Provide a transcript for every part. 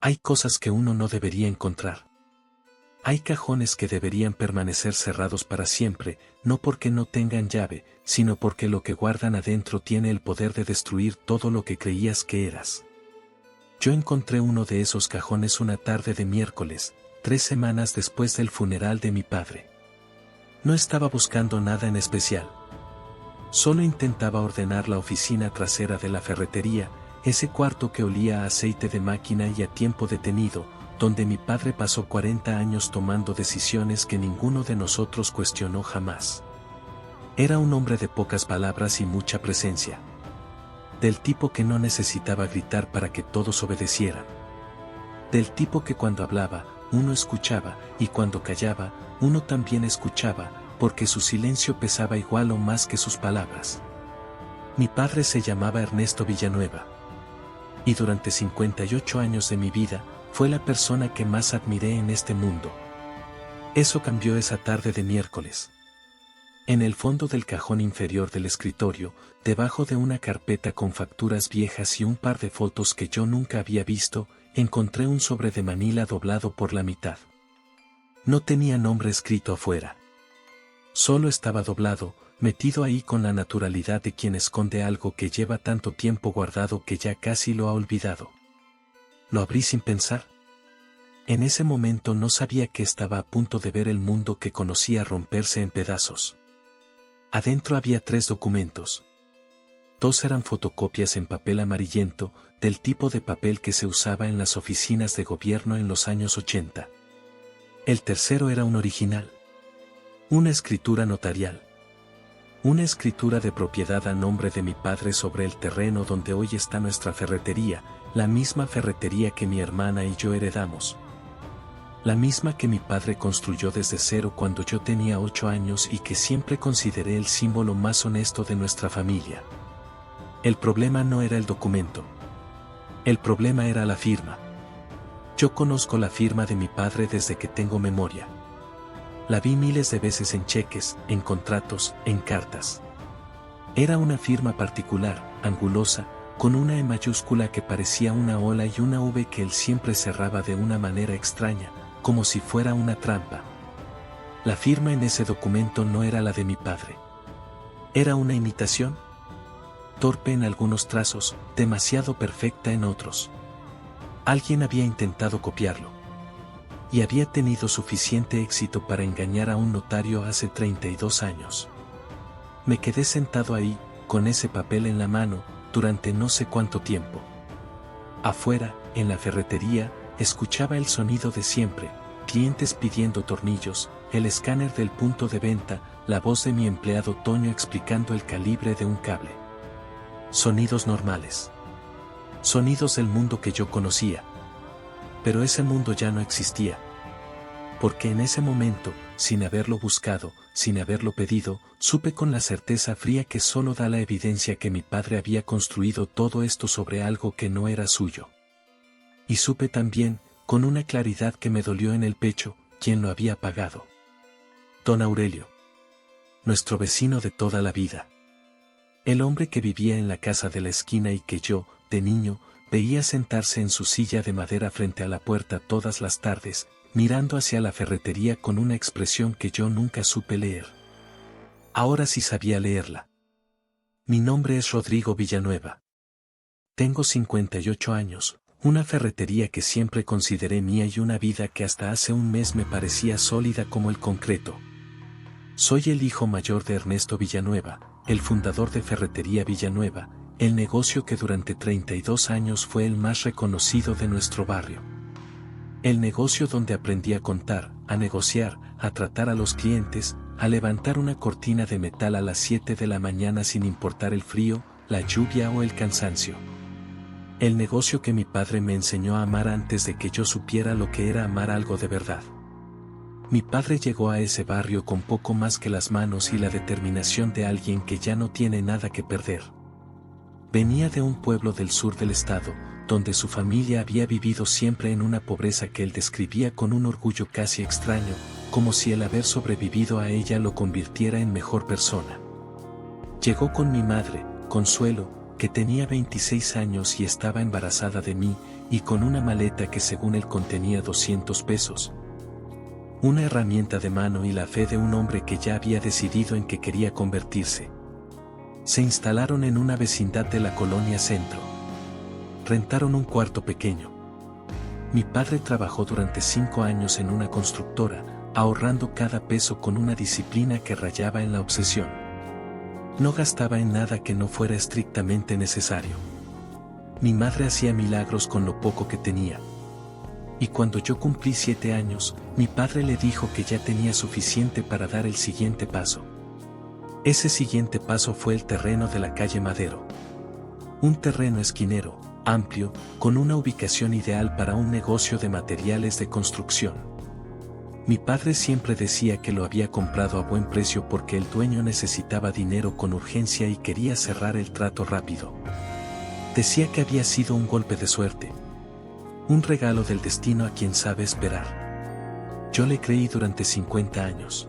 Hay cosas que uno no debería encontrar. Hay cajones que deberían permanecer cerrados para siempre, no porque no tengan llave, sino porque lo que guardan adentro tiene el poder de destruir todo lo que creías que eras. Yo encontré uno de esos cajones una tarde de miércoles, 3 semanas después del funeral de mi padre. No estaba buscando nada en especial. Solo intentaba ordenar la oficina trasera de la ferretería, ese cuarto que olía a aceite de máquina y a tiempo detenido, donde mi padre pasó 40 años tomando decisiones que ninguno de nosotros cuestionó jamás. Era un hombre de pocas palabras y mucha presencia. Del tipo que no necesitaba gritar para que todos obedecieran. Del tipo que cuando hablaba, uno escuchaba, y cuando callaba, uno también escuchaba, porque su silencio pesaba igual o más que sus palabras. Mi padre se llamaba Ernesto Villanueva. Y durante 58 años de mi vida, fue la persona que más admiré en este mundo. Eso cambió esa tarde de miércoles. En el fondo del cajón inferior del escritorio, debajo de una carpeta con facturas viejas y un par de fotos que yo nunca había visto, encontré un sobre de manila doblado por la mitad. No tenía nombre escrito afuera. Solo estaba doblado, metido ahí con la naturalidad de quien esconde algo que lleva tanto tiempo guardado que ya casi lo ha olvidado. Lo abrí sin pensar. En ese momento no sabía que estaba a punto de ver el mundo que conocía romperse en pedazos. Adentro había 3 documentos. 2 eran fotocopias en papel amarillento, del tipo de papel que se usaba en las oficinas de gobierno en los años 80. El tercero era un original. Una escritura notarial. Una escritura de propiedad a nombre de mi padre sobre el terreno donde hoy está nuestra ferretería, la misma ferretería que mi hermana y yo heredamos. La misma que mi padre construyó desde cero cuando yo tenía 8 años y que siempre consideré el símbolo más honesto de nuestra familia. El problema no era el documento. El problema era la firma. Yo conozco la firma de mi padre desde que tengo memoria. La vi miles de veces en cheques, en contratos, en cartas. Era una firma particular, angulosa, con una E mayúscula que parecía una ola y una V que él siempre cerraba de una manera extraña, como si fuera una trampa. La firma en ese documento no era la de mi padre. Era una imitación. Torpe en algunos trazos, demasiado perfecta en otros. Alguien había intentado copiarlo. Y había tenido suficiente éxito para engañar a un notario hace 32 años. Me quedé sentado ahí, con ese papel en la mano, durante no sé cuánto tiempo. Afuera, en la ferretería, escuchaba el sonido de siempre, clientes pidiendo tornillos, el escáner del punto de venta, la voz de mi empleado Toño explicando el calibre de un cable. Sonidos normales. Sonidos del mundo que yo conocía. Pero ese mundo ya no existía. Porque en ese momento, sin haberlo buscado, sin haberlo pedido, supe con la certeza fría que solo da la evidencia que mi padre había construido todo esto sobre algo que no era suyo. Y supe también, con una claridad que me dolió en el pecho, quién lo había pagado. Don Aurelio. Nuestro vecino de toda la vida. El hombre que vivía en la casa de la esquina y que yo, de niño, veía sentarse en su silla de madera frente a la puerta todas las tardes, mirando hacia la ferretería con una expresión que yo nunca supe leer. Ahora sí sabía leerla. Mi nombre es Rodrigo Villanueva. Tengo 58 años, una ferretería que siempre consideré mía y una vida que hasta hace un mes me parecía sólida como el concreto. Soy el hijo mayor de Ernesto Villanueva, el fundador de Ferretería Villanueva, el negocio que durante 32 años fue el más reconocido de nuestro barrio. El negocio donde aprendí a contar, a negociar, a tratar a los clientes, a levantar una cortina de metal a las 7 de la mañana sin importar el frío, la lluvia o el cansancio. El negocio que mi padre me enseñó a amar antes de que yo supiera lo que era amar algo de verdad. Mi padre llegó a ese barrio con poco más que las manos y la determinación de alguien que ya no tiene nada que perder. Venía de un pueblo del sur del estado, donde su familia había vivido siempre en una pobreza que él describía con un orgullo casi extraño, como si el haber sobrevivido a ella lo convirtiera en mejor persona. Llegó con mi madre, Consuelo, que tenía 26 años y estaba embarazada de mí, y con una maleta que según él contenía 200 pesos. Una herramienta de mano y la fe de un hombre que ya había decidido en que quería convertirse. Se instalaron en una vecindad de la colonia Centro. Rentaron un cuarto pequeño. Mi padre trabajó durante 5 años en una constructora, ahorrando cada peso con una disciplina que rayaba en la obsesión. No gastaba en nada que no fuera estrictamente necesario. Mi madre hacía milagros con lo poco que tenía. Y cuando yo cumplí 7 años, mi padre le dijo que ya tenía suficiente para dar el siguiente paso. Ese siguiente paso fue el terreno de la calle Madero. Un terreno esquinero, amplio, con una ubicación ideal para un negocio de materiales de construcción. Mi padre siempre decía que lo había comprado a buen precio porque el dueño necesitaba dinero con urgencia y quería cerrar el trato rápido. Decía que había sido un golpe de suerte. Un regalo del destino a quien sabe esperar. Yo le creí durante 50 años.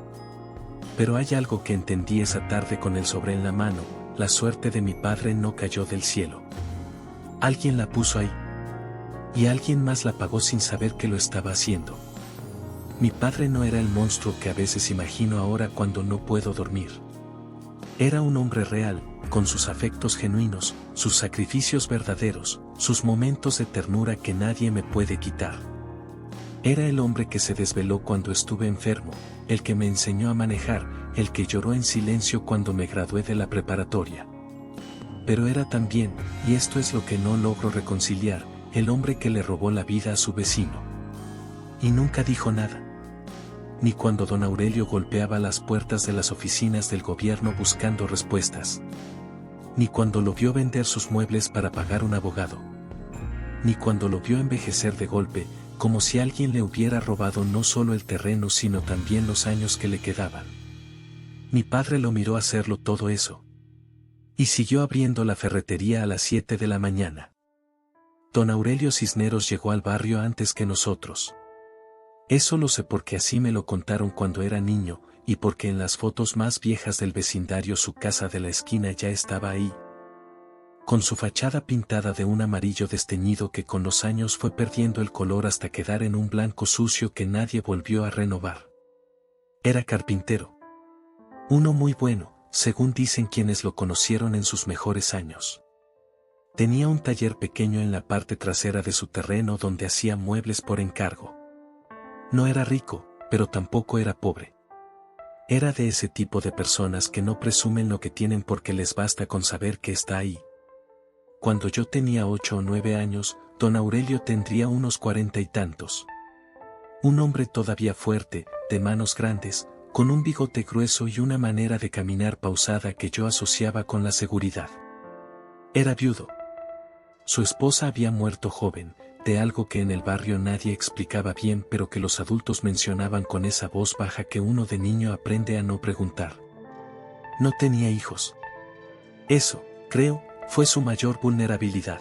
Pero hay algo que entendí esa tarde con el sobre en la mano: la suerte de mi padre no cayó del cielo. Alguien la puso ahí. Y alguien más la pagó sin saber que lo estaba haciendo. Mi padre no era el monstruo que a veces imagino ahora cuando no puedo dormir. Era un hombre real, con sus afectos genuinos, sus sacrificios verdaderos, sus momentos de ternura que nadie me puede quitar. Era el hombre que se desveló cuando estuve enfermo, el que me enseñó a manejar, el que lloró en silencio cuando me gradué de la preparatoria. Pero era también, y esto es lo que no logro reconciliar, el hombre que le robó la vida a su vecino. Y nunca dijo nada. Ni cuando don Aurelio golpeaba las puertas de las oficinas del gobierno buscando respuestas. Ni cuando lo vio vender sus muebles para pagar un abogado. Ni cuando lo vio envejecer de golpe, como si alguien le hubiera robado no solo el terreno sino también los años que le quedaban. Mi padre lo miró hacerlo todo eso. Y siguió abriendo la ferretería a las 7 de la mañana. Don Aurelio Cisneros llegó al barrio antes que nosotros. Eso lo sé porque así me lo contaron cuando era niño, y porque en las fotos más viejas del vecindario su casa de la esquina ya estaba ahí. Con su fachada pintada de un amarillo desteñido que con los años fue perdiendo el color hasta quedar en un blanco sucio que nadie volvió a renovar. Era carpintero. Uno muy bueno, según dicen quienes lo conocieron en sus mejores años. Tenía un taller pequeño en la parte trasera de su terreno donde hacía muebles por encargo. No era rico, pero tampoco era pobre. Era de ese tipo de personas que no presumen lo que tienen porque les basta con saber que está ahí. Cuando yo tenía 8 o 9 años, don Aurelio tendría unos 40 y tantos. Un hombre todavía fuerte, de manos grandes, con un bigote grueso y una manera de caminar pausada que yo asociaba con la seguridad. Era viudo. Su esposa había muerto joven, de algo que en el barrio nadie explicaba bien pero que los adultos mencionaban con esa voz baja que uno de niño aprende a no preguntar. No tenía hijos. Eso, creo, fue su mayor vulnerabilidad.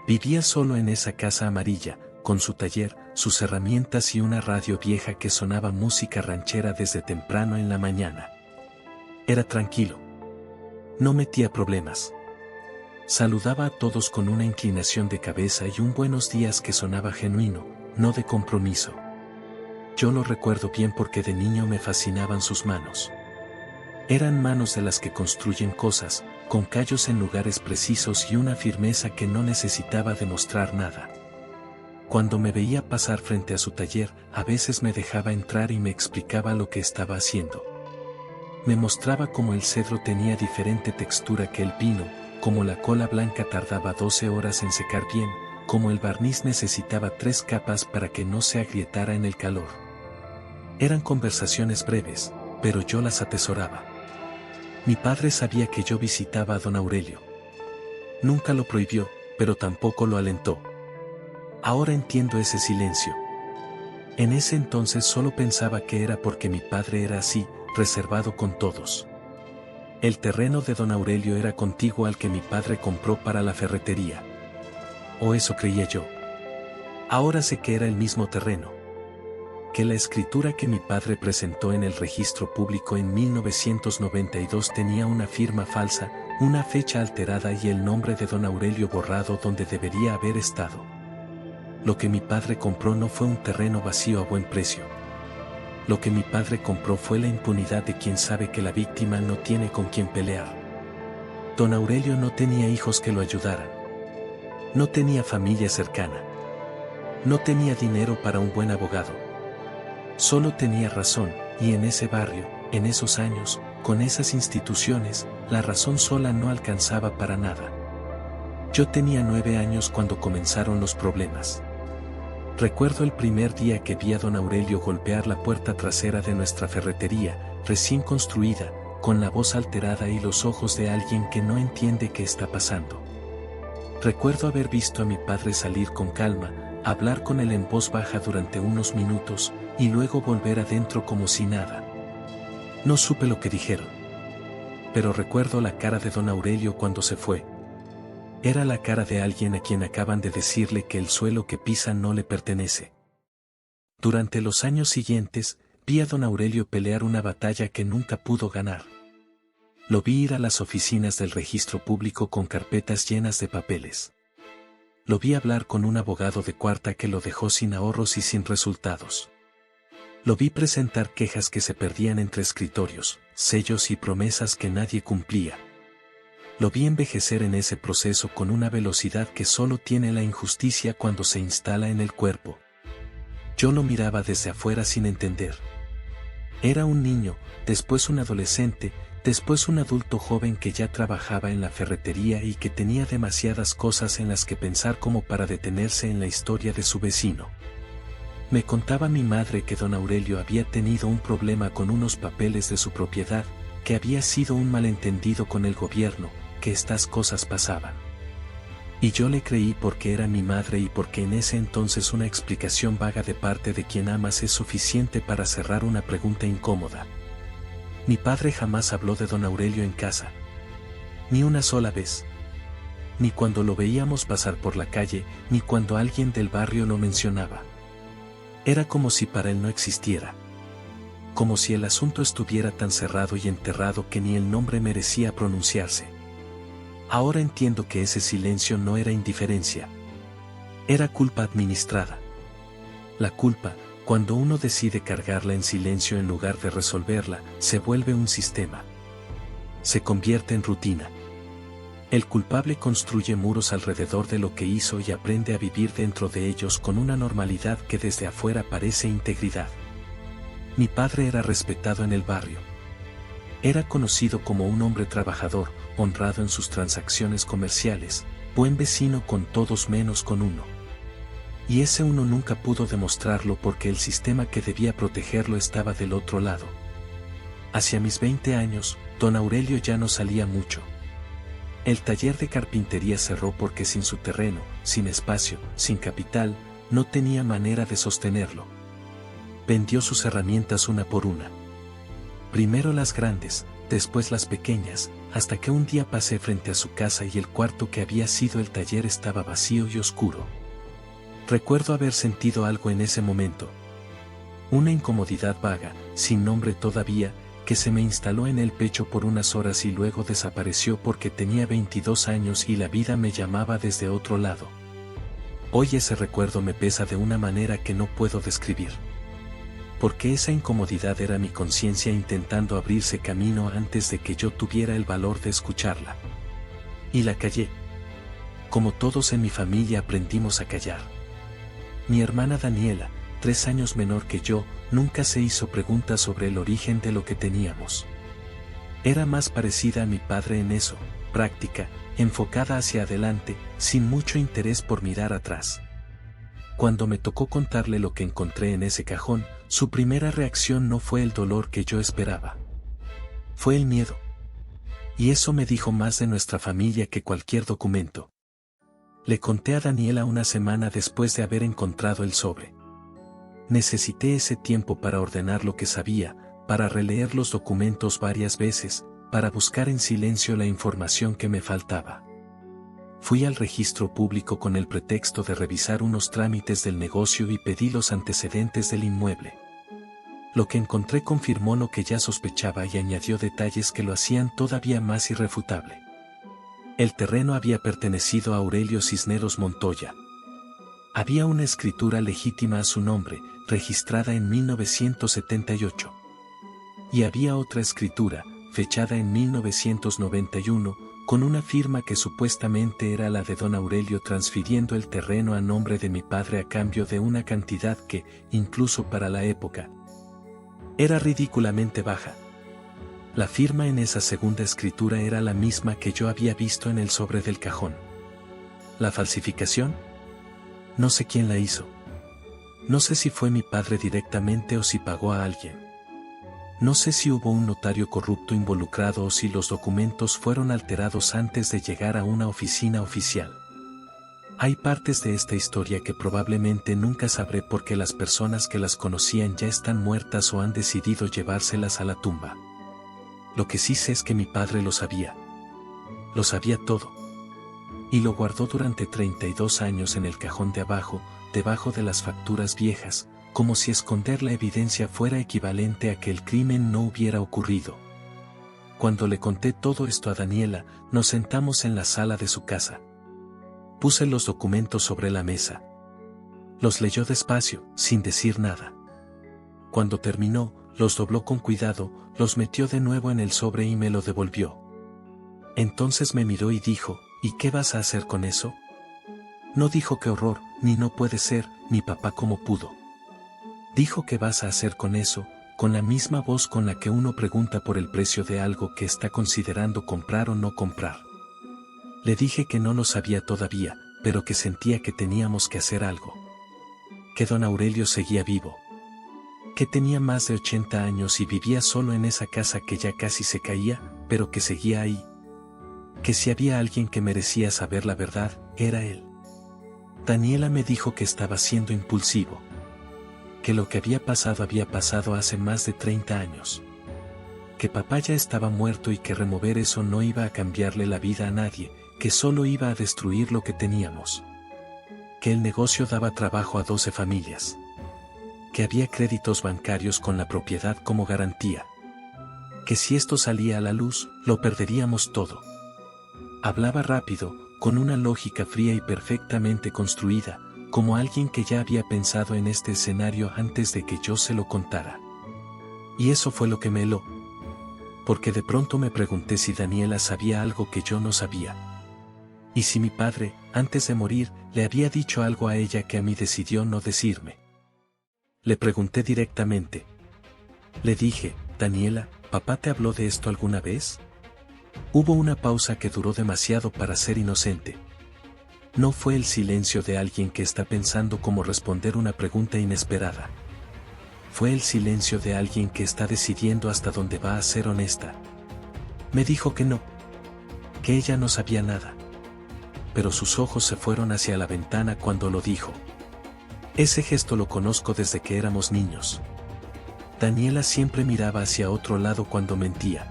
Vivía solo en esa casa amarilla, con su taller, sus herramientas y una radio vieja que sonaba música ranchera desde temprano en la mañana. Era tranquilo. No metía problemas. Saludaba a todos con una inclinación de cabeza y un buenos días que sonaba genuino, no de compromiso. Yo lo recuerdo bien porque de niño me fascinaban sus manos. Eran manos de las que construyen cosas, con callos en lugares precisos y una firmeza que no necesitaba demostrar nada. Cuando me veía pasar frente a su taller, a veces me dejaba entrar y me explicaba lo que estaba haciendo. Me mostraba cómo el cedro tenía diferente textura que el pino, cómo la cola blanca tardaba 12 horas en secar bien, cómo el barniz necesitaba 3 capas para que no se agrietara en el calor. Eran conversaciones breves, pero yo las atesoraba. Mi padre sabía que yo visitaba a don Aurelio. Nunca lo prohibió, pero tampoco lo alentó. Ahora entiendo ese silencio. En ese entonces solo pensaba que era porque mi padre era así, reservado con todos. El terreno de don Aurelio era contiguo al que mi padre compró para la ferretería. O eso creía yo. Ahora sé que era el mismo terreno. Que la escritura que mi padre presentó en el registro público en 1992 tenía una firma falsa, una fecha alterada y el nombre de don Aurelio borrado donde debería haber estado. Lo que mi padre compró no fue un terreno vacío a buen precio. Lo que mi padre compró fue la impunidad de quien sabe que la víctima no tiene con quién pelear. Don Aurelio no tenía hijos que lo ayudaran. No tenía familia cercana. No tenía dinero para un buen abogado. Solo tenía razón, y en ese barrio, en esos años, con esas instituciones, la razón sola no alcanzaba para nada. Yo tenía 9 años cuando comenzaron los problemas. Recuerdo el primer día que vi a don Aurelio golpear la puerta trasera de nuestra ferretería, recién construida, con la voz alterada y los ojos de alguien que no entiende qué está pasando. Recuerdo haber visto a mi padre salir con calma, hablar con él en voz baja durante unos minutos, y luego volver adentro como si nada. No supe lo que dijeron. Pero recuerdo la cara de don Aurelio cuando se fue. Era la cara de alguien a quien acaban de decirle que el suelo que pisa no le pertenece. Durante los años siguientes, vi a don Aurelio pelear una batalla que nunca pudo ganar. Lo vi ir a las oficinas del registro público con carpetas llenas de papeles. Lo vi hablar con un abogado de cuarta que lo dejó sin ahorros y sin resultados. Lo vi presentar quejas que se perdían entre escritorios, sellos y promesas que nadie cumplía. Lo vi envejecer en ese proceso con una velocidad que solo tiene la injusticia cuando se instala en el cuerpo. Yo lo miraba desde afuera sin entender. Era un niño, después un adolescente, después un adulto joven que ya trabajaba en la ferretería y que tenía demasiadas cosas en las que pensar como para detenerse en la historia de su vecino. Me contaba mi madre que don Aurelio había tenido un problema con unos papeles de su propiedad, que había sido un malentendido con el gobierno, que estas cosas pasaban. Y yo le creí porque era mi madre y porque en ese entonces una explicación vaga de parte de quien amas es suficiente para cerrar una pregunta incómoda. Mi padre jamás habló de don Aurelio en casa. Ni una sola vez. Ni cuando lo veíamos pasar por la calle, ni cuando alguien del barrio lo mencionaba. Era como si para él no existiera. Como si el asunto estuviera tan cerrado y enterrado que ni el nombre merecía pronunciarse. Ahora entiendo que ese silencio no era indiferencia. Era culpa administrada. La culpa, cuando uno decide cargarla en silencio en lugar de resolverla, se vuelve un sistema. Se convierte en rutina. El culpable construye muros alrededor de lo que hizo y aprende a vivir dentro de ellos con una normalidad que desde afuera parece integridad. Mi padre era respetado en el barrio. Era conocido como un hombre trabajador, honrado en sus transacciones comerciales, buen vecino con todos menos con uno. Y ese uno nunca pudo demostrarlo porque el sistema que debía protegerlo estaba del otro lado. Hacia mis 20 años, don Aurelio ya no salía mucho. El taller de carpintería cerró porque sin su terreno, sin espacio, sin capital, no tenía manera de sostenerlo. Vendió sus herramientas una por una. Primero las grandes, después las pequeñas, hasta que un día pasé frente a su casa y el cuarto que había sido el taller estaba vacío y oscuro. Recuerdo haber sentido algo en ese momento. Una incomodidad vaga, sin nombre todavía, que se me instaló en el pecho por unas horas y luego desapareció porque tenía 22 años y la vida me llamaba desde otro lado. Hoy ese recuerdo me pesa de una manera que no puedo describir. Porque esa incomodidad era mi conciencia intentando abrirse camino antes de que yo tuviera el valor de escucharla. Y la callé. Como todos en mi familia aprendimos a callar. Mi hermana Daniela, 3 años menor que yo, nunca se hizo preguntas sobre el origen de lo que teníamos. Era más parecida a mi padre en eso, práctica, enfocada hacia adelante, sin mucho interés por mirar atrás. Cuando me tocó contarle lo que encontré en ese cajón, su primera reacción no fue el dolor que yo esperaba. Fue el miedo. Y eso me dijo más de nuestra familia que cualquier documento. Le conté a Daniela una semana después de haber encontrado el sobre. Necesité ese tiempo para ordenar lo que sabía, para releer los documentos varias veces, para buscar en silencio la información que me faltaba. Fui al registro público con el pretexto de revisar unos trámites del negocio y pedí los antecedentes del inmueble. Lo que encontré confirmó lo que ya sospechaba y añadió detalles que lo hacían todavía más irrefutable. El terreno había pertenecido a Aurelio Cisneros Montoya. Había una escritura legítima a su nombre, registrada en 1978. Y había otra escritura, fechada en 1991, con una firma que supuestamente era la de don Aurelio transfiriendo el terreno a nombre de mi padre a cambio de una cantidad que, incluso para la época, era ridículamente baja. La firma en esa segunda escritura era la misma que yo había visto en el sobre del cajón. ¿La falsificación? No sé quién la hizo. No sé si fue mi padre directamente o si pagó a alguien. No sé si hubo un notario corrupto involucrado o si los documentos fueron alterados antes de llegar a una oficina oficial. Hay partes de esta historia que probablemente nunca sabré porque las personas que las conocían ya están muertas o han decidido llevárselas a la tumba. Lo que sí sé es que mi padre lo sabía. Lo sabía todo. Y lo guardó durante 32 años en el cajón de abajo, debajo de las facturas viejas, como si esconder la evidencia fuera equivalente a que el crimen no hubiera ocurrido. Cuando le conté todo esto a Daniela, nos sentamos en la sala de su casa. Puse los documentos sobre la mesa. Los leyó despacio, sin decir nada. Cuando terminó, los dobló con cuidado, los metió de nuevo en el sobre y me lo devolvió. Entonces me miró y dijo, ¿y qué vas a hacer con eso? No dijo qué horror, ni no puede ser, ni papá cómo pudo. Dijo qué vas a hacer con eso, con la misma voz con la que uno pregunta por el precio de algo que está considerando comprar o no comprar. Le dije que no lo sabía todavía, pero que sentía que teníamos que hacer algo. Que don Aurelio seguía vivo. Que tenía más de 80 años y vivía solo en esa casa que ya casi se caía, pero que seguía ahí. Que si había alguien que merecía saber la verdad, era él. Daniela me dijo que estaba siendo impulsivo. Que lo que había pasado hace más de 30 años. Que papá ya estaba muerto y que remover eso no iba a cambiarle la vida a nadie, que solo iba a destruir lo que teníamos. Que el negocio daba trabajo a 12 familias. Que había créditos bancarios con la propiedad como garantía. Que si esto salía a la luz, lo perderíamos todo. Hablaba rápido, con una lógica fría y perfectamente construida, como alguien que ya había pensado en este escenario antes de que yo se lo contara. Y eso fue lo que me heló. Porque de pronto me pregunté si Daniela sabía algo que yo no sabía. Y si mi padre, antes de morir, le había dicho algo a ella que a mí decidió no decirme. Le pregunté directamente. Le dije, Daniela, ¿papá te habló de esto alguna vez? Hubo una pausa que duró demasiado para ser inocente. No fue el silencio de alguien que está pensando cómo responder una pregunta inesperada. Fue el silencio de alguien que está decidiendo hasta dónde va a ser honesta. Me dijo que no. Que ella no sabía nada. Pero sus ojos se fueron hacia la ventana cuando lo dijo. Ese gesto lo conozco desde que éramos niños. Daniela siempre miraba hacia otro lado cuando mentía.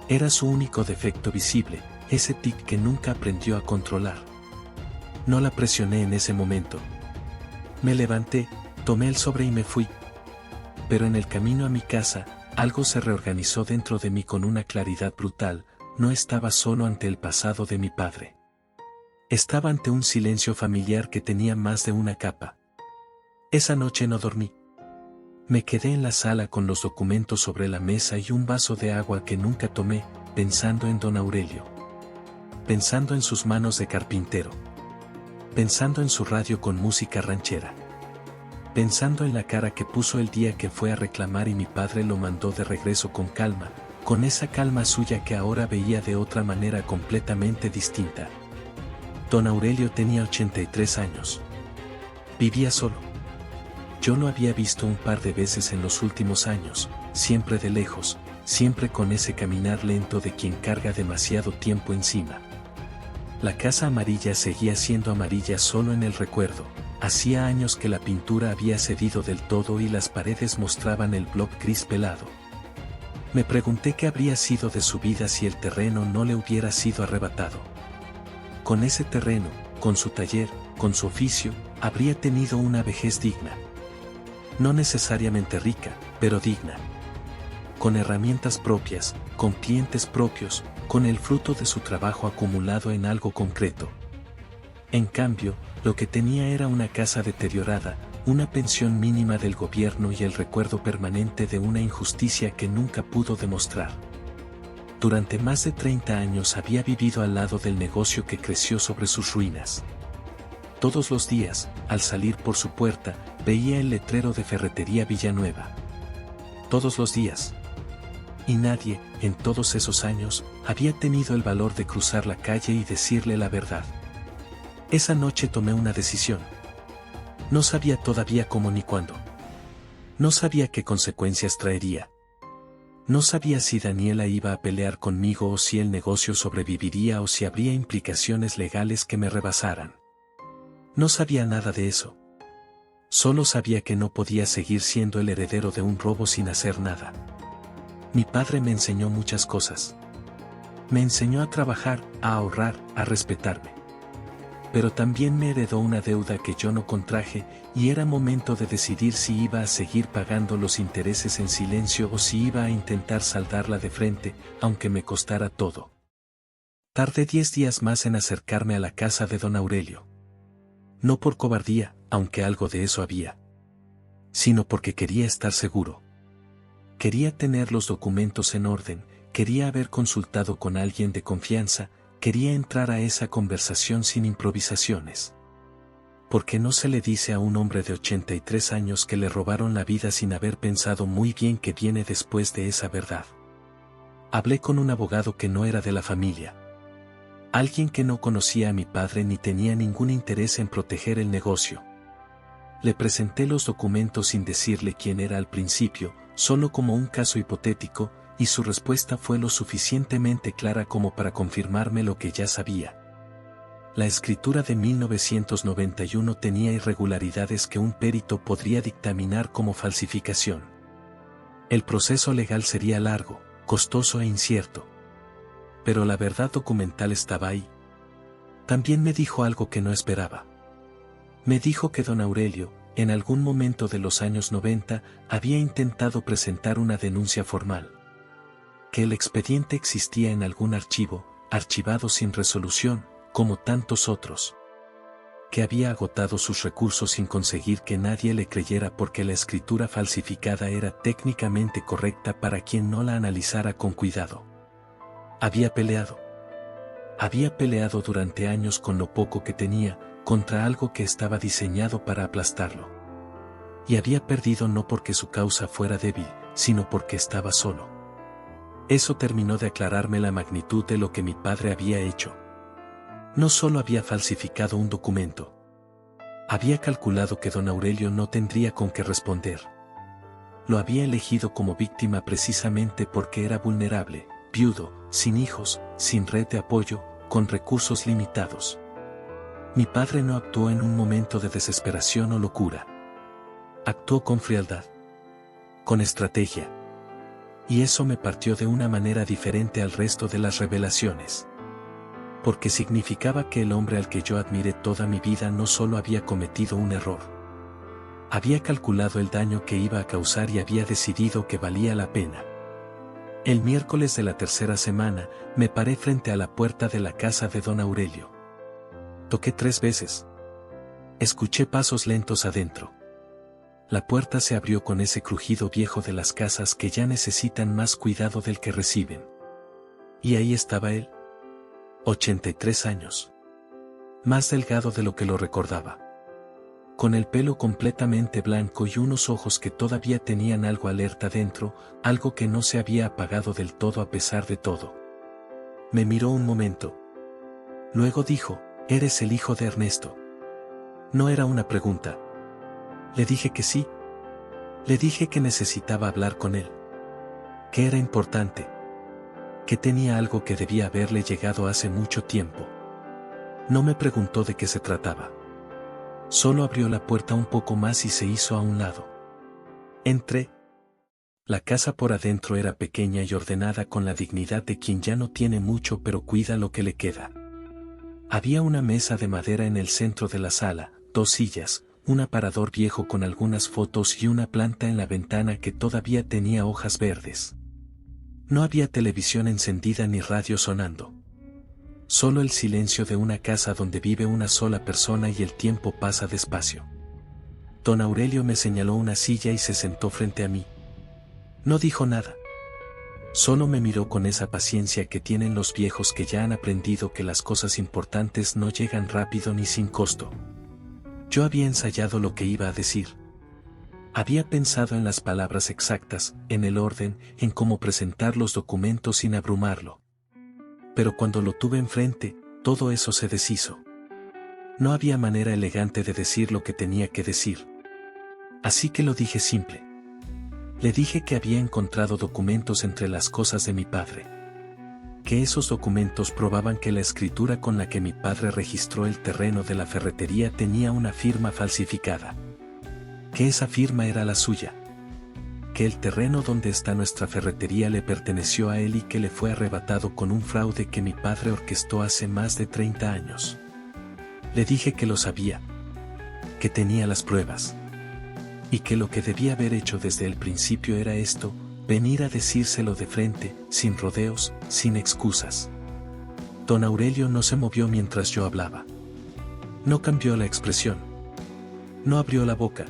Era su único defecto visible, ese tic que nunca aprendió a controlar. No la presioné en ese momento. Me levanté, tomé el sobre y me fui. Pero en el camino a mi casa, algo se reorganizó dentro de mí con una claridad brutal. No estaba solo ante el pasado de mi padre. Estaba ante un silencio familiar que tenía más de una capa. Esa noche no dormí. Me quedé en la sala con los documentos sobre la mesa y un vaso de agua que nunca tomé, pensando en don Aurelio. Pensando en sus manos de carpintero. Pensando en su radio con música ranchera. Pensando en la cara que puso el día que fue a reclamar y mi padre lo mandó de regreso con calma, con esa calma suya que ahora veía de otra manera completamente distinta. Don Aurelio tenía 83 años. Vivía solo. Yo lo había visto un par de veces en los últimos años, siempre de lejos, siempre con ese caminar lento de quien carga demasiado tiempo encima. La casa amarilla seguía siendo amarilla solo en el recuerdo. Hacía años que la pintura había cedido del todo y las paredes mostraban el bloc gris pelado. Me pregunté qué habría sido de su vida si el terreno no le hubiera sido arrebatado. Con ese terreno, con su taller, con su oficio, habría tenido una vejez digna. No necesariamente rica, pero digna. Con herramientas propias, con clientes propios, con el fruto de su trabajo acumulado en algo concreto. En cambio, lo que tenía era una casa deteriorada, una pensión mínima del gobierno y el recuerdo permanente de una injusticia que nunca pudo demostrar. Durante más de 30 años había vivido al lado del negocio que creció sobre sus ruinas. Todos los días, al salir por su puerta, veía el letrero de Ferretería Villanueva. Todos los días. Y nadie, en todos esos años, había tenido el valor de cruzar la calle y decirle la verdad. Esa noche tomé una decisión. No sabía todavía cómo ni cuándo. No sabía qué consecuencias traería. No sabía si Daniela iba a pelear conmigo o si el negocio sobreviviría o si habría implicaciones legales que me rebasaran. No sabía nada de eso. Solo sabía que no podía seguir siendo el heredero de un robo sin hacer nada. Mi padre me enseñó muchas cosas. Me enseñó a trabajar, a ahorrar, a respetarme. Pero también me heredó una deuda que yo no contraje, y era momento de decidir si iba a seguir pagando los intereses en silencio o si iba a intentar saldarla de frente, aunque me costara todo. Tardé 10 días más en acercarme a la casa de don Aurelio. No por cobardía, aunque algo de eso había, sino porque quería estar seguro. Quería tener los documentos en orden, quería haber consultado con alguien de confianza, quería entrar a esa conversación sin improvisaciones. Porque no se le dice a un hombre de 83 años que le robaron la vida sin haber pensado muy bien qué viene después de esa verdad. Hablé con un abogado que no era de la familia. Alguien que no conocía a mi padre ni tenía ningún interés en proteger el negocio. Le presenté los documentos sin decirle quién era al principio, solo como un caso hipotético, y su respuesta fue lo suficientemente clara como para confirmarme lo que ya sabía. La escritura de 1991 tenía irregularidades que un perito podría dictaminar como falsificación. El proceso legal sería largo, costoso e incierto. Pero la verdad documental estaba ahí. También me dijo algo que no esperaba. Me dijo que don Aurelio, en algún momento de los años 90, había intentado presentar una denuncia formal. Que el expediente existía en algún archivo, archivado sin resolución, como tantos otros. Que había agotado sus recursos sin conseguir que nadie le creyera porque la escritura falsificada era técnicamente correcta para quien no la analizara con cuidado. Había peleado. Había peleado durante años con lo poco que tenía, contra algo que estaba diseñado para aplastarlo. Y había perdido no porque su causa fuera débil, sino porque estaba solo. Eso terminó de aclararme la magnitud de lo que mi padre había hecho. No solo había falsificado un documento. Había calculado que don Aurelio no tendría con qué responder. Lo había elegido como víctima precisamente porque era vulnerable, viudo, sin hijos, sin red de apoyo, con recursos limitados. Mi padre no actuó en un momento de desesperación o locura. Actuó con frialdad. Con estrategia. Y eso me partió de una manera diferente al resto de las revelaciones. Porque significaba que el hombre al que yo admiré toda mi vida no solo había cometido un error. Había calculado el daño que iba a causar y había decidido que valía la pena. El miércoles de la tercera semana, me paré frente a la puerta de la casa de don Aurelio. Toqué 3 veces. Escuché pasos lentos adentro. La puerta se abrió con ese crujido viejo de las casas que ya necesitan más cuidado del que reciben. Y ahí estaba él. 83 años. Más delgado de lo que lo recordaba. Con el pelo completamente blanco y unos ojos que todavía tenían algo alerta dentro, algo que no se había apagado del todo a pesar de todo. Me miró un momento. Luego dijo, «¿Eres el hijo de Ernesto?». No era una pregunta. Le dije que sí. Le dije que necesitaba hablar con él. Que era importante. Que tenía algo que debía haberle llegado hace mucho tiempo. No me preguntó de qué se trataba. Solo abrió la puerta un poco más y se hizo a un lado. Entré. La casa por adentro era pequeña y ordenada con la dignidad de quien ya no tiene mucho pero cuida lo que le queda. Había una mesa de madera en el centro de la sala, 2 sillas, un aparador viejo con algunas fotos y una planta en la ventana que todavía tenía hojas verdes. No había televisión encendida ni radio sonando. solo el silencio de una casa donde vive una sola persona y el tiempo pasa despacio. Don Aurelio me señaló una silla y se sentó frente a mí. No dijo nada. Solo me miró con esa paciencia que tienen los viejos que ya han aprendido que las cosas importantes no llegan rápido ni sin costo. Yo había ensayado lo que iba a decir. Había pensado en las palabras exactas, en el orden, en cómo presentar los documentos sin abrumarlo. Pero cuando lo tuve enfrente, todo eso se deshizo. No había manera elegante de decir lo que tenía que decir. Así que lo dije simple. Le dije que había encontrado documentos entre las cosas de mi padre. Que esos documentos probaban que la escritura con la que mi padre registró el terreno de la ferretería tenía una firma falsificada. Que esa firma era la suya. Que el terreno donde está nuestra ferretería le perteneció a él y que le fue arrebatado con un fraude que mi padre orquestó hace más de 30 años. Le dije que lo sabía. Que tenía las pruebas. Y que lo que debía haber hecho desde el principio era esto, venir a decírselo de frente, sin rodeos, sin excusas. Don Aurelio no se movió mientras yo hablaba. No cambió la expresión. No abrió la boca.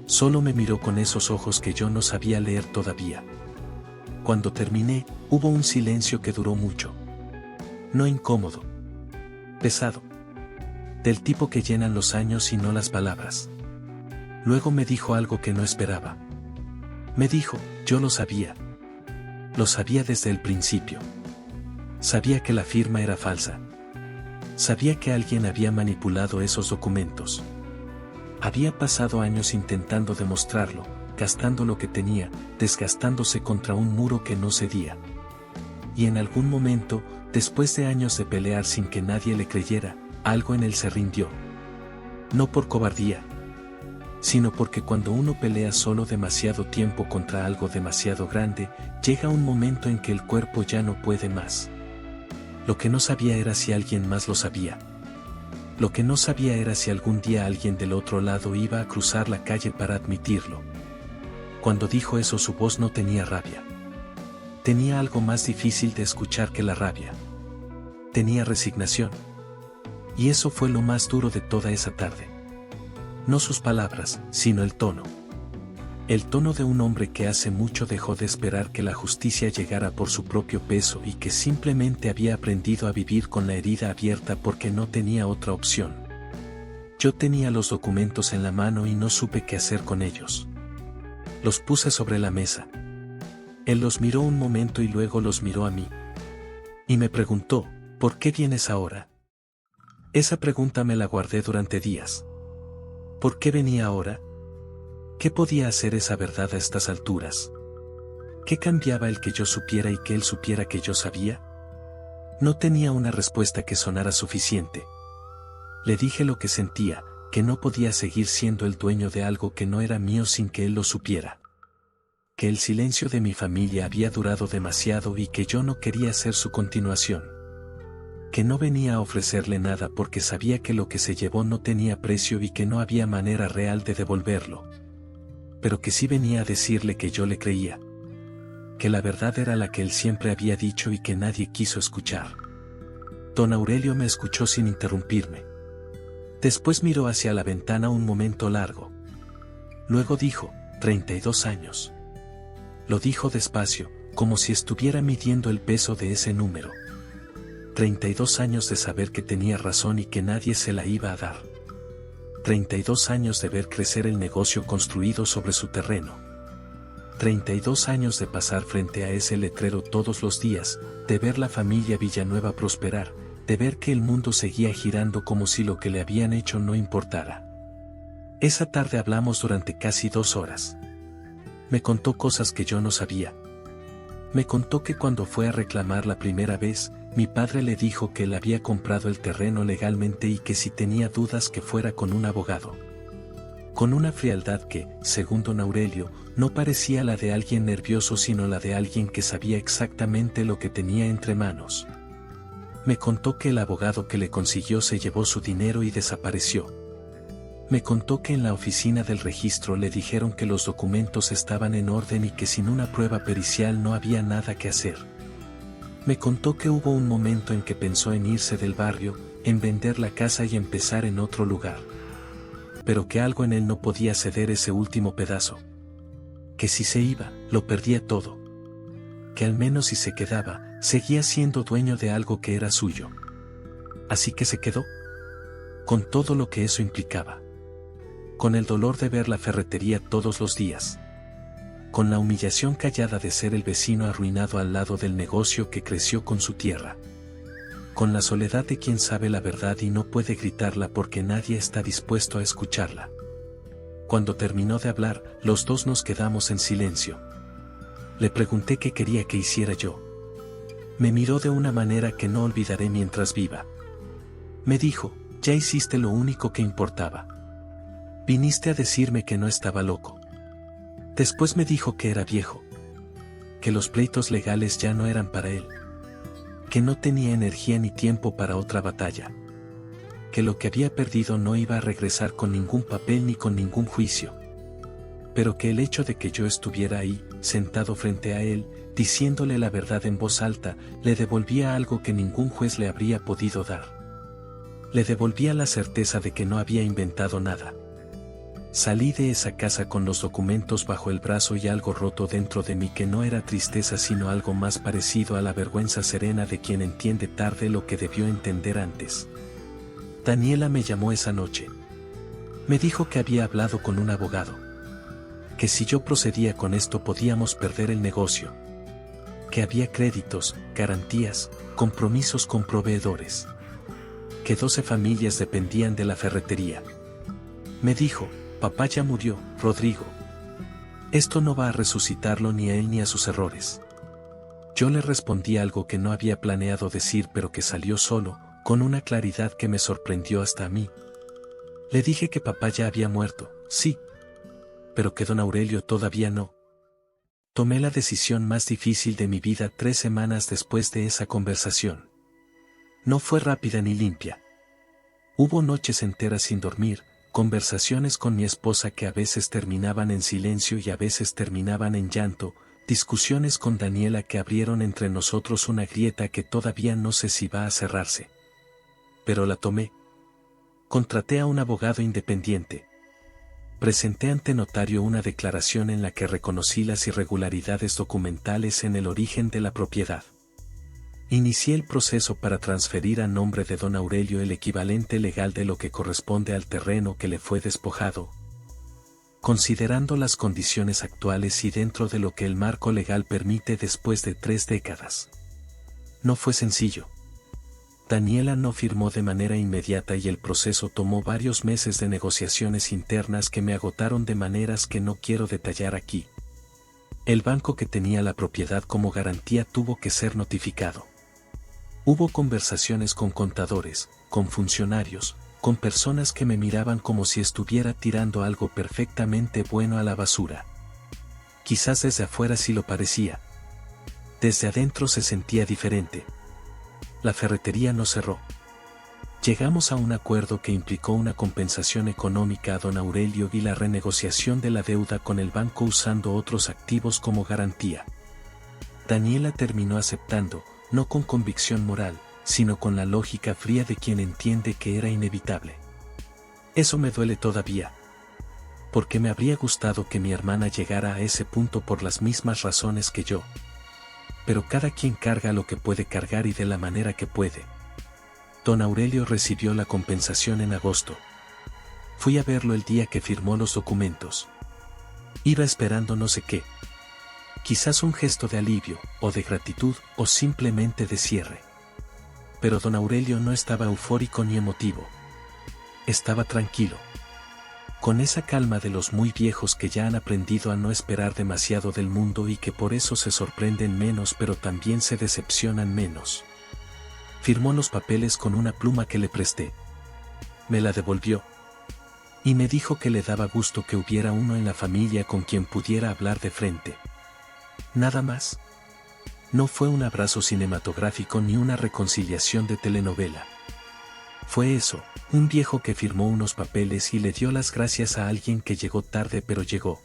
Solo me miró con esos ojos que yo no sabía leer todavía. Cuando terminé, hubo un silencio que duró mucho. No incómodo. Pesado. Del tipo que llenan los años y no las palabras. Luego me dijo algo que no esperaba. Me dijo, yo lo sabía. Lo sabía desde el principio. Sabía que la firma era falsa. Sabía que alguien había manipulado esos documentos. Había pasado años intentando demostrarlo, gastando lo que tenía, desgastándose contra un muro que no cedía. Y en algún momento, después de años de pelear sin que nadie le creyera, algo en él se rindió. No por cobardía, sino porque cuando uno pelea solo demasiado tiempo contra algo demasiado grande, llega un momento en que el cuerpo ya no puede más. Lo que no sabía era si alguien más lo sabía. Lo que no sabía era si algún día alguien del otro lado iba a cruzar la calle para admitirlo. Cuando dijo eso su voz no tenía rabia. Tenía algo más difícil de escuchar que la rabia. Tenía resignación. Y eso fue lo más duro de toda esa tarde. No sus palabras, sino el tono. El tono de un hombre que hace mucho dejó de esperar que la justicia llegara por su propio peso y que simplemente había aprendido a vivir con la herida abierta porque no tenía otra opción. Yo tenía los documentos en la mano y no supe qué hacer con ellos. Los puse sobre la mesa. Él los miró un momento y luego los miró a mí. Y me preguntó, ¿por qué vienes ahora? Esa pregunta me la guardé durante días. ¿Por qué venía ahora? ¿Qué podía hacer esa verdad a estas alturas? ¿Qué cambiaba el que yo supiera y que él supiera que yo sabía? No tenía una respuesta que sonara suficiente. Le dije lo que sentía, que no podía seguir siendo el dueño de algo que no era mío sin que él lo supiera. Que el silencio de mi familia había durado demasiado y que yo no quería ser su continuación. Que no venía a ofrecerle nada porque sabía que lo que se llevó no tenía precio y que no había manera real de devolverlo. Pero que sí venía a decirle que yo le creía. Que la verdad era la que él siempre había dicho y que nadie quiso escuchar. Don Aurelio me escuchó sin interrumpirme. Después miró hacia la ventana un momento largo. Luego dijo, 32 años. Lo dijo despacio, como si estuviera midiendo el peso de ese número. 32 años de saber que tenía razón y que nadie se la iba a dar. 32 años de ver crecer el negocio construido sobre su terreno. 32 años de pasar frente a ese letrero todos los días, de ver la familia Villanueva prosperar, de ver que el mundo seguía girando como si lo que le habían hecho no importara. Esa tarde hablamos durante casi 2 horas. Me contó cosas que yo no sabía. Me contó que cuando fue a reclamar la primera vez, mi padre le dijo que él había comprado el terreno legalmente y que si tenía dudas que fuera con un abogado. Con una frialdad que, según don Aurelio, no parecía la de alguien nervioso sino la de alguien que sabía exactamente lo que tenía entre manos. Me contó que el abogado que le consiguió se llevó su dinero y desapareció. Me contó que en la oficina del registro le dijeron que los documentos estaban en orden y que sin una prueba pericial no había nada que hacer. Me contó que hubo un momento en que pensó en irse del barrio, en vender la casa y empezar en otro lugar. Pero que algo en él no podía ceder ese último pedazo. Que si se iba, lo perdía todo. Que al menos si se quedaba, seguía siendo dueño de algo que era suyo. Así que se quedó. Con todo lo que eso implicaba. Con el dolor de ver la ferretería todos los días. Con la humillación callada de ser el vecino arruinado al lado del negocio que creció con su tierra. Con la soledad de quien sabe la verdad y no puede gritarla porque nadie está dispuesto a escucharla. Cuando terminó de hablar, los dos nos quedamos en silencio. Le pregunté qué quería que hiciera yo. Me miró de una manera que no olvidaré mientras viva. Me dijo, ya hiciste lo único que importaba. Viniste a decirme que no estaba loco. Después me dijo que era viejo. Que los pleitos legales ya no eran para él. Que no tenía energía ni tiempo para otra batalla. Que lo que había perdido no iba a regresar con ningún papel ni con ningún juicio. Pero que el hecho de que yo estuviera ahí, sentado frente a él, diciéndole la verdad en voz alta, le devolvía algo que ningún juez le habría podido dar. Le devolvía la certeza de que no había inventado nada. Salí de esa casa con los documentos bajo el brazo y algo roto dentro de mí que no era tristeza sino algo más parecido a la vergüenza serena de quien entiende tarde lo que debió entender antes. Daniela me llamó esa noche. Me dijo que había hablado con un abogado. Que si yo procedía con esto podíamos perder el negocio. Que había créditos, garantías, compromisos con proveedores. Que 12 familias dependían de la ferretería. Me dijo, papá ya murió, Rodrigo. Esto no va a resucitarlo ni a él ni a sus errores. Yo le respondí algo que no había planeado decir pero que salió solo, con una claridad que me sorprendió hasta a mí. Le dije que papá ya había muerto, sí. Pero que don Aurelio todavía no. Tomé la decisión más difícil de mi vida 3 semanas después de esa conversación. No fue rápida ni limpia. Hubo noches enteras sin dormir, conversaciones con mi esposa que a veces terminaban en silencio y a veces terminaban en llanto, discusiones con Daniela que abrieron entre nosotros una grieta que todavía no sé si va a cerrarse. Pero la tomé. Contraté a un abogado independiente. Presenté ante notario una declaración en la que reconocí las irregularidades documentales en el origen de la propiedad. Inicié el proceso para transferir a nombre de don Aurelio el equivalente legal de lo que corresponde al terreno que le fue despojado. Considerando las condiciones actuales y dentro de lo que el marco legal permite después de 3 décadas. No fue sencillo. Daniela no firmó de manera inmediata y el proceso tomó varios meses de negociaciones internas que me agotaron de maneras que no quiero detallar aquí. El banco que tenía la propiedad como garantía tuvo que ser notificado. Hubo conversaciones con contadores, con funcionarios, con personas que me miraban como si estuviera tirando algo perfectamente bueno a la basura. Quizás desde afuera sí lo parecía. Desde adentro se sentía diferente. La ferretería no cerró. Llegamos a un acuerdo que implicó una compensación económica a don Aurelio y la renegociación de la deuda con el banco usando otros activos como garantía. Daniela terminó aceptando, no con convicción moral, sino con la lógica fría de quien entiende que era inevitable. Eso me duele todavía. Porque me habría gustado que mi hermana llegara a ese punto por las mismas razones que yo. Pero cada quien carga lo que puede cargar y de la manera que puede. Don Aurelio recibió la compensación en agosto. Fui a verlo el día que firmó los documentos. Iba esperando no sé qué. Quizás un gesto de alivio, o de gratitud, o simplemente de cierre. Pero don Aurelio no estaba eufórico ni emotivo. Estaba tranquilo. Con esa calma de los muy viejos que ya han aprendido a no esperar demasiado del mundo y que por eso se sorprenden menos pero también se decepcionan menos. Firmó los papeles con una pluma que le presté. Me la devolvió. Y me dijo que le daba gusto que hubiera uno en la familia con quien pudiera hablar de frente. Nada más. No fue un abrazo cinematográfico ni una reconciliación de telenovela. Fue eso, un viejo que firmó unos papeles y le dio las gracias a alguien que llegó tarde pero llegó.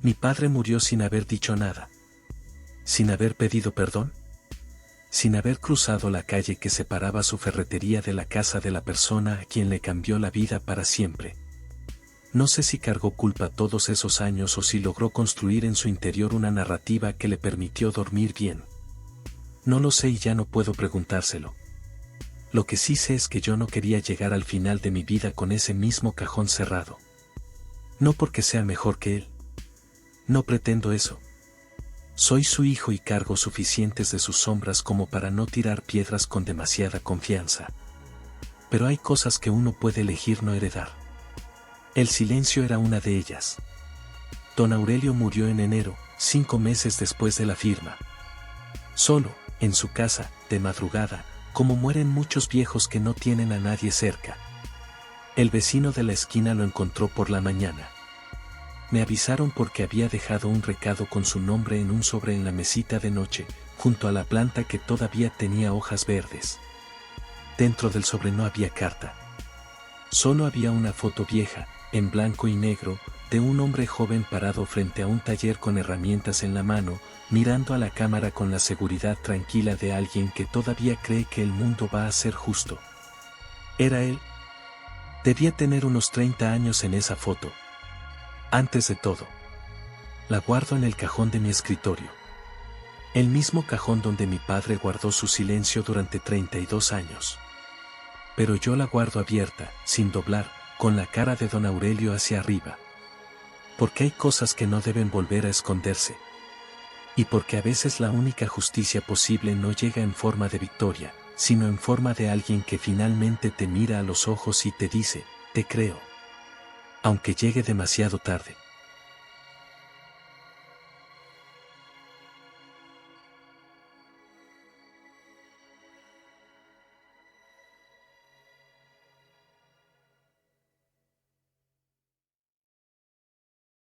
Mi padre murió sin haber dicho nada. Sin haber pedido perdón. sin haber cruzado la calle que separaba su ferretería de la casa de la persona a quien le cambió la vida para siempre. No sé si cargó culpa todos esos años o si logró construir en su interior una narrativa que le permitió dormir bien. No lo sé y ya no puedo preguntárselo. Lo que sí sé es que yo no quería llegar al final de mi vida con ese mismo cajón cerrado. No porque sea mejor que él. No pretendo eso. Soy su hijo y cargo suficientes de sus sombras como para no tirar piedras con demasiada confianza. Pero hay cosas que uno puede elegir no heredar. El silencio era una de ellas. Don Aurelio murió en enero, 5 meses después de la firma. Solo, en su casa, de madrugada, como mueren muchos viejos que no tienen a nadie cerca. El vecino de la esquina lo encontró por la mañana. Me avisaron porque había dejado un recado con su nombre en un sobre en la mesita de noche, junto a la planta que todavía tenía hojas verdes. Dentro del sobre no había carta. Solo había una foto vieja, en blanco y negro, de un hombre joven parado frente a un taller con herramientas en la mano, mirando a la cámara con la seguridad tranquila de alguien que todavía cree que el mundo va a ser justo. Era él. Debía tener unos 30 años en esa foto. Antes de todo, la guardo en el cajón de mi escritorio. El mismo cajón donde mi padre guardó su silencio durante 32 años. Pero yo la guardo abierta, sin doblar, con la cara de don Aurelio hacia arriba. Porque hay cosas que no deben volver a esconderse. Y porque a veces la única justicia posible no llega en forma de victoria, sino en forma de alguien que finalmente te mira a los ojos y te dice, te creo. Aunque llegue demasiado tarde.